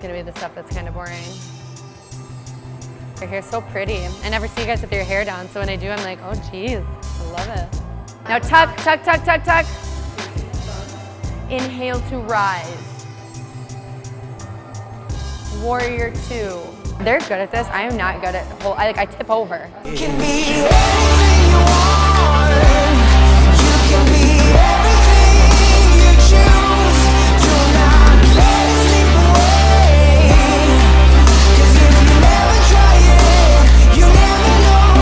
gonna be the stuff that's kind of boring. Your hair's so pretty. I never see you guys with your hair down, so when I do, I'm like, oh geez, I love it. Now tuck, tuck, tuck, tuck, tuck. Inhale to rise. Warrior 2. They're good at this. I am not good at I tip over. You can be anything you want. You can be everything you choose. Do not let it slip away. 'Cause if you never try it, you never know.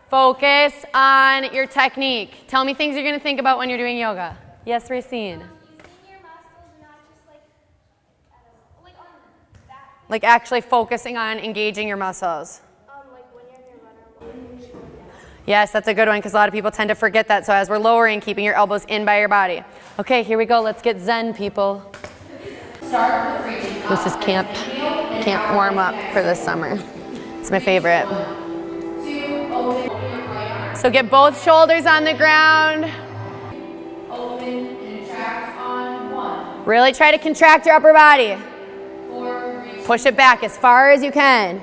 Focus on your technique. Tell me things you're gonna think about when you're doing yoga. Yes, Racine. Like actually focusing on engaging your muscles. Like when you're in your runner. Yes, that's a good one because a lot of people tend to forget that. So as we're lowering, keeping your elbows in by your body. Okay, here we go. Let's get zen, people. This is camp warm up for this summer. It's my favorite. So get both shoulders on the ground. Open, contract on 1. Really try to contract your upper body. Push it back as far as you can.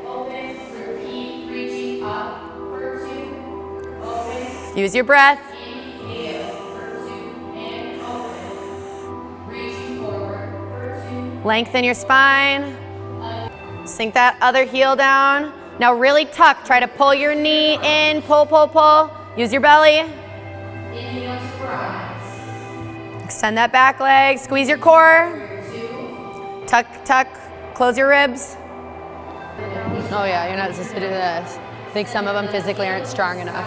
Open, repeat, reaching up for 2. Open. Use your breath. Inhale for 2 and open. Reaching forward for 2. Lengthen your spine. Sink that other heel down. Now really tuck. Try to pull your knee in. Pull, pull, pull. Use your belly. Inhale to rise. Extend that back leg. Squeeze your core. 2. Tuck, tuck. Close your ribs. Oh yeah, you're not supposed to do this. I think some of them physically aren't strong enough.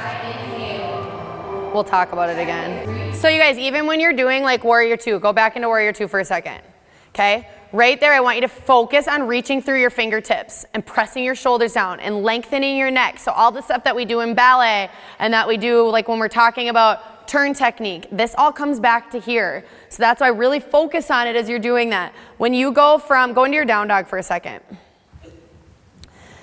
We'll talk about it again. So you guys, even when you're doing like Warrior 2, go back into Warrior 2 for a second. Okay? Right there, I want you to focus on reaching through your fingertips and pressing your shoulders down and lengthening your neck. So all the stuff that we do in ballet and that we do like when we're talking about turn technique, this all comes back to here. So that's why really focus on it as you're doing that. When you go into your down dog for a second.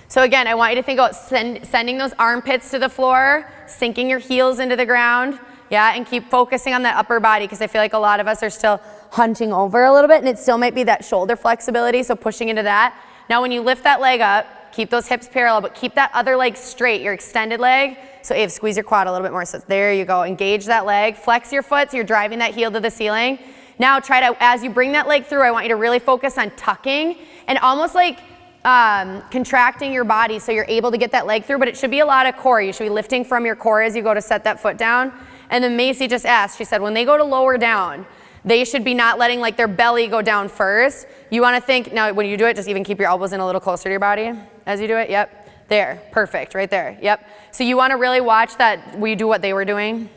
So again, I want you to think about sending those armpits to the floor, sinking your heels into the ground, yeah, and keep focusing on that upper body because I feel like a lot of us are still hunching over a little bit and it still might be that shoulder flexibility, so pushing into that. Now when you lift that leg up, keep those hips parallel, but keep that other leg straight, your extended leg. So Ave, squeeze your quad a little bit more. So there you go. Engage that leg. Flex your foot so you're driving that heel to the ceiling. Now try to, as you bring that leg through, I want you to really focus on tucking and almost like contracting your body so you're able to get that leg through, but it should be a lot of core. You should be lifting from your core as you go to set that foot down. And then Macy just asked, she said, when they go to lower down, they should be not letting like their belly go down first. You want to think, now when you do it, just even keep your elbows in a little closer to your body as you do it. Yep. There, perfect, right there, yep. So you want to really watch that we do what they were doing.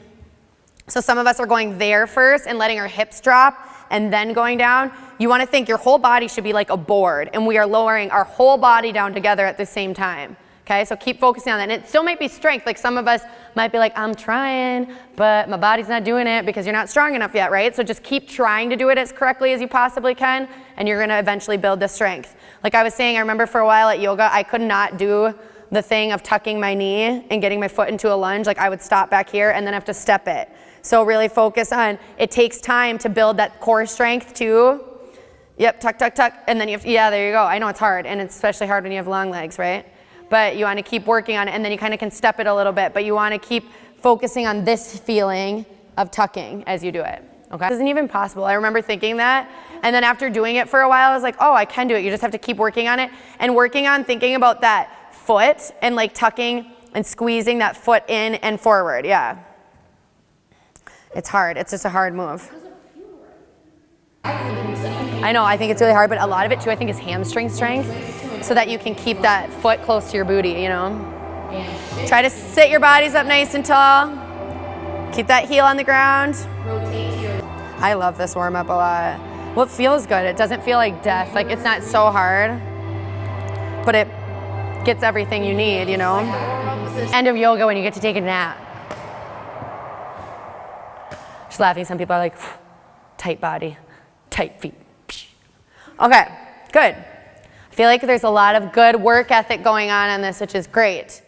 So some of us are going there first and letting our hips drop and then going down. You want to think your whole body should be like a board and we are lowering our whole body down together at the same time. Okay, so keep focusing on that. And it still might be strength. Like some of us might be like, I'm trying, but my body's not doing it because you're not strong enough yet, right? So just keep trying to do it as correctly as you possibly can, and you're gonna eventually build the strength. Like I was saying, I remember for a while at yoga, I could not do the thing of tucking my knee and getting my foot into a lunge. Like I would stop back here and then have to step it. So really focus on, it takes time to build that core strength too. Yep, tuck, tuck, tuck, and then you have to, yeah, there you go. I know it's hard, and it's especially hard when you have long legs, right? But you want to keep working on it, and then you kind of can step it a little bit, but you want to keep focusing on this feeling of tucking as you do it, okay? It isn't even possible. I remember thinking that, and then after doing it for a while, I was like, oh, I can do it. You just have to keep working on it, and working on thinking about that foot, and like tucking and squeezing that foot in and forward, yeah. It's hard. It's just a hard move. I know, I think it's really hard, but a lot of it too, I think, is hamstring strength, so that you can keep that foot close to your booty, you know? Try to sit your bodies up nice and tall. Keep that heel on the ground. I love this warm up a lot. Well, it feels good. It doesn't feel like death. Like it's not so hard, but it gets everything you need, you know? End of yoga when you get to take a nap. Just laughing, some people are like, tight body, tight feet. Okay, good. I feel like there's a lot of good work ethic going on this, which is great.